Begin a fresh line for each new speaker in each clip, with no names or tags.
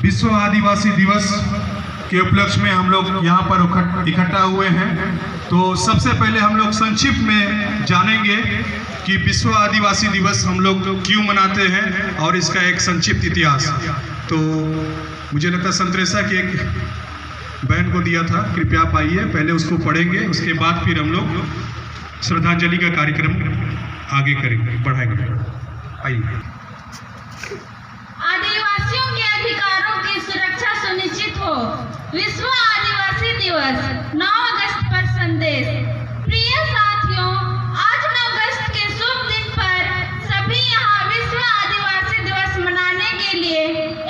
विश्व आदिवासी दिवस के उपलक्ष्य में हम लोग यहाँ पर इकट्ठा हुए हैं। तो सबसे पहले हम लोग संक्षिप्त में जानेंगे कि विश्व आदिवासी दिवस हम लोग क्यों मनाते हैं और इसका एक संक्षिप्त इतिहास। तो मुझे लगता है संतरेसा की एक बहन को दिया था, कृपया आप आइए, पहले उसको पढ़ेंगे, उसके बाद फिर हम लोग श्रद्धांजलि का कार्यक्रम आगे करेंगे, बढ़ाएंगे। आइए।
आदिवासियों के अधिकारों की सुरक्षा सुनिश्चित हो। विश्व आदिवासी दिवस 9 अगस्त पर संदेश। प्रिय साथियों, आज 9 अगस्त के शुभ दिन पर सभी यहाँ विश्व आदिवासी दिवस मनाने के लिए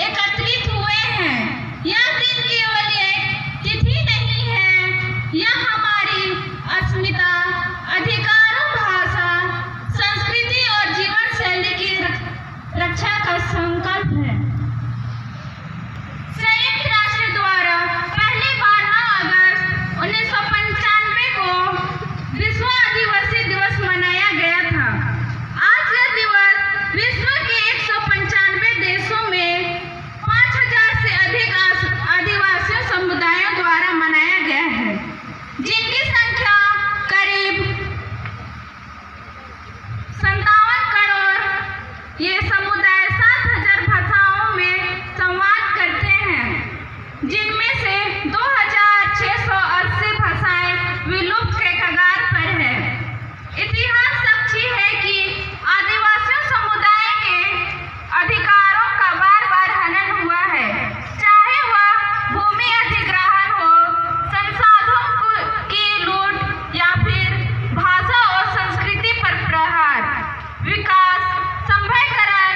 एकत्रित हुए हैं। यह दिन केवल एक तिथि नहीं है, यह हमारी अस्मिता, अधिकारों, भाषा, संस्कृति और जीवन शैली की रक्षा का संकल्प है। संयुक्त राष्ट्र द्वारा पहली बार 9 अगस्त 1995 को विश्व आदिवासी दिवस मनाया गया था। आज यह दिवस विश्व के 195 देशों में 5000 से अधिक आदिवासी समुदायों द्वारा मनाया गया है, जिनकी संख्या करीब 57 करोड़। ये समुदाय 7000 भाषाओं में संवाद करते हैं, जिनमें से 2680 भाषाएं विलुप्त के कगार पर है। इतिहास साक्षी है कि आदिवासी समुदाय के अधिकारों का बार-बार हनन हुआ है, चाहे वह भूमि अधिग्रहण हो, संसाधनों की लूट या फिर भाषा और संस्कृति पर प्रहार। विकास, संभयकरण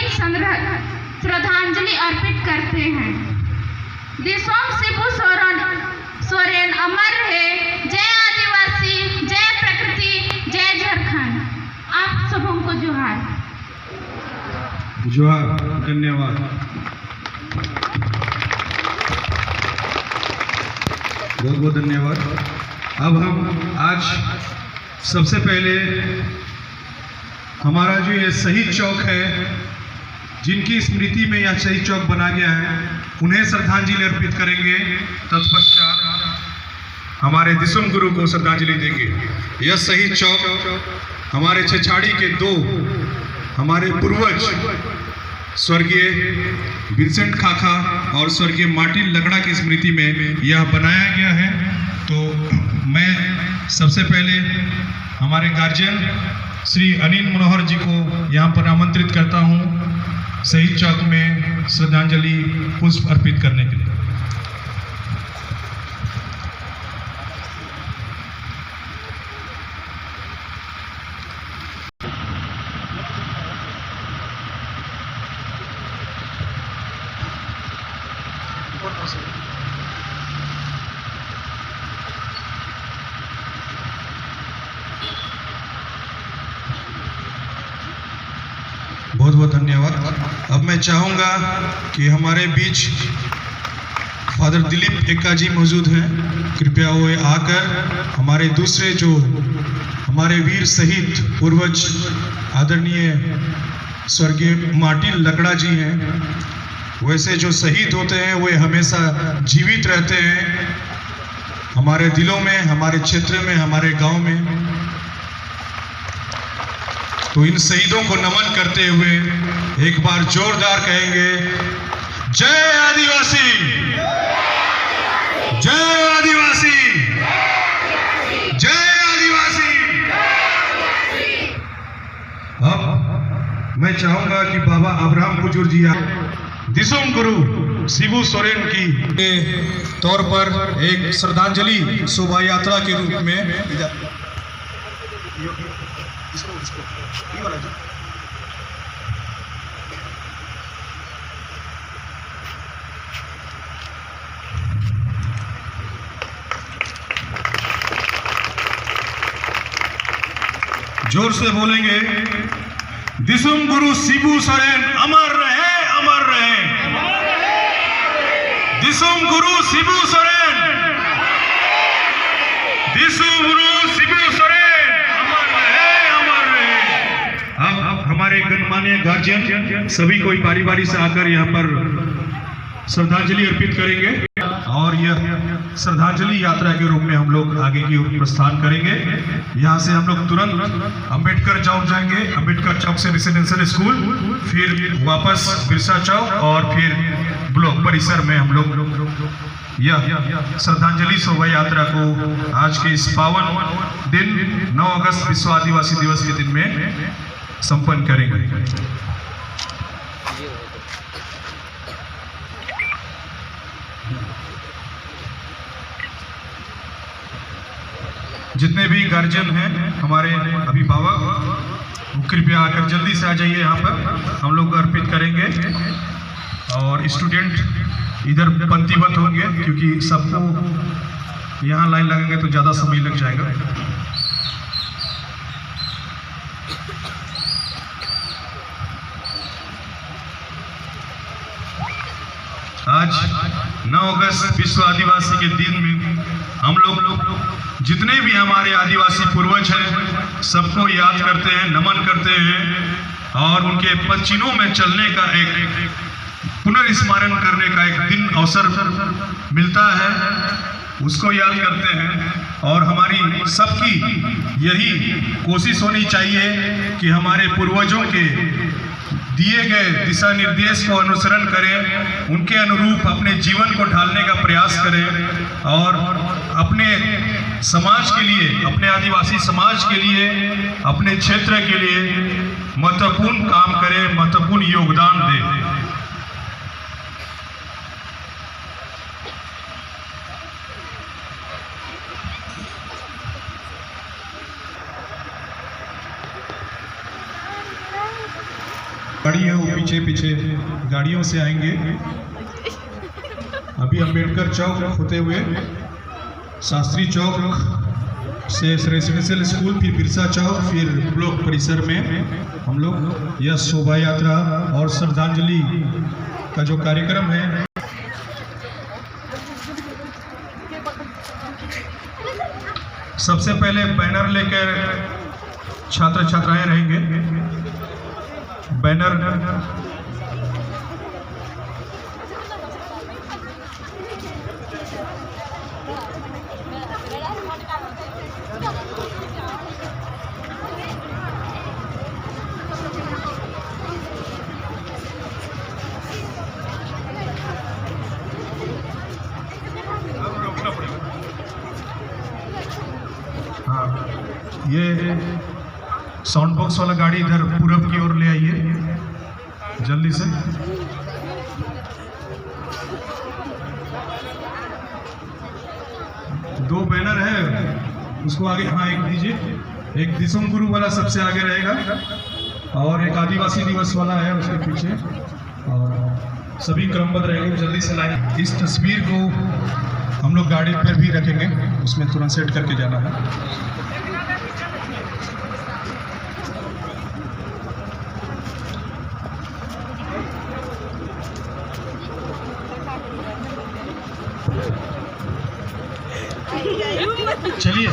एक श्रद्धांजलि अर्पित करते हैं। दिसोम शिबू सोरेन अमर रहे। जय आदिवासी, जय प्रकृति, जय झारखंड। आप सबों को जोहार।
जोहार, धन्यवाद। बहुत बहुत धन्यवाद। अब हम आज सबसे पहले हमारा जो ये शहीद चौक है, जिनकी स्मृति में यह शहीद चौक बना गया है, उन्हें श्रद्धांजलि अर्पित करेंगे। तत्पश्चात हमारे दिसुम गुरु को श्रद्धांजलि देंगे। यह शहीद चौक हमारे छछाड़ी के दो हमारे पूर्वज स्वर्गीय विंसेंट खाखा और स्वर्गीय मार्टिन लकड़ा की स्मृति में यह बनाया गया है। तो मैं सबसे पहले हमारे गार्जियन श्री अनिल मनोहर जी को यहाँ पर आमंत्रित करता हूँ शहीद चौक में श्रद्धांजलि पुष्प अर्पित करने के लिए। बहुत बहुत धन्यवाद। अब मैं चाहूँगा कि हमारे बीच फादर दिलीप एक्का जी मौजूद हैं। कृपया वो आकर हमारे दूसरे जो हमारे वीर शहीद पूर्वज आदरणीय स्वर्गीय मार्टिन लकड़ा जी हैं, वैसे जो शहीद होते हैं वे हमेशा जीवित रहते हैं हमारे दिलों में, हमारे क्षेत्र में, हमारे गांव में। तो इन शहीदों को नमन करते हुए एक बार जोरदार कहेंगे, जय आदिवासी, जय आदिवासी, जय आदिवासी। अब मैं चाहूंगा कि बाबा अब्राहम कुजूर जी दिसोम गुरु शिबू सोरेन की तौर पर एक श्रद्धांजलि शोभा यात्रा के रूप में जोर से बोलेंगे, दिसुम गुरु शिबू सोरेन अमर रहे, अमर रहे। दिसुम गुरु शिबू सोरेन, दिसुम गुरु शिबू सोरेन अमर रहे, अमर रहे। अब हमारे गणमान्य गार्जियन सभी कोई बारी बारी से आकर यहाँ पर श्रद्धांजलि अर्पित करेंगे और यह श्रद्धांजलि यात्रा के रूप में हम लोग आगे की ओर प्रस्थान करेंगे। यहाँ से हम लोग तुरंत अंबेडकर चौक जाएंगे, अंबेडकर चौक से रेसिडेंशियल स्कूल, फिर वापस बिरसा चौक और फिर ब्लॉक परिसर में हम लोग यह श्रद्धांजलि शोभा यात्रा को आज के इस पावन दिन 9 अगस्त विश्व आदिवासी दिवस के दिन में संपन्न करेंगे। जितने भी गार्जियन हैं हमारे अभिभावक, कृपया आकर जल्दी से आ जाइए। यहाँ पर हम लोग अर्पित करेंगे और स्टूडेंट इधर पंक्तिबद्ध होंगे क्योंकि सबको यहाँ लाइन लगेंगे तो ज़्यादा समय लग जाएगा। आज 9 अगस्त विश्व आदिवासी के दिन में हम लोग जितने भी हमारे आदिवासी पूर्वज हैं सबको याद करते हैं, नमन करते हैं और उनके पदचिन्हों में चलने का एक पुनर्स्मरण करने का एक दिन अवसर मिलता है, उसको याद करते हैं। और हमारी सबकी यही कोशिश होनी चाहिए कि हमारे पूर्वजों के दिए गए दिशा निर्देश को अनुसरण करें, उनके अनुरूप अपने जीवन को ढालने का प्रयास करें और अपने समाज के लिए, अपने आदिवासी समाज के लिए, अपने क्षेत्र के लिए महत्वपूर्ण काम करें, महत्वपूर्ण योगदान दें। गाड़ी है वो पीछे पीछे गाड़ियों से आएंगे। अभी अम्बेडकर चौक होते हुए शास्त्री चौक से रेसिडेंशियल स्कूल, फिर बिरसा चौक, फिर ब्लॉक परिसर में हम लोग यह शोभा यात्रा और श्रद्धांजलि का जो कार्यक्रम है सबसे पहले बैनर लेकर छात्र छात्राएं रहेंगे। बैनर हाँ, ये साउंड बॉक्स वाला गाड़ी इधर पूरब की ओर ले आइए जल्दी से। दो बैनर है उसको आगे, हाँ एक दीजिए। एक दिसुम गुरु वाला सबसे आगे रहेगा और एक आदिवासी दिवस वाला है उसके पीछे, और सभी क्रमबद्ध रहेंगे। जल्दी से लाइन। इस तस्वीर को हम लोग गाड़ी पर भी रखेंगे, उसमें तुरंत सेट करके जाना है। चलिए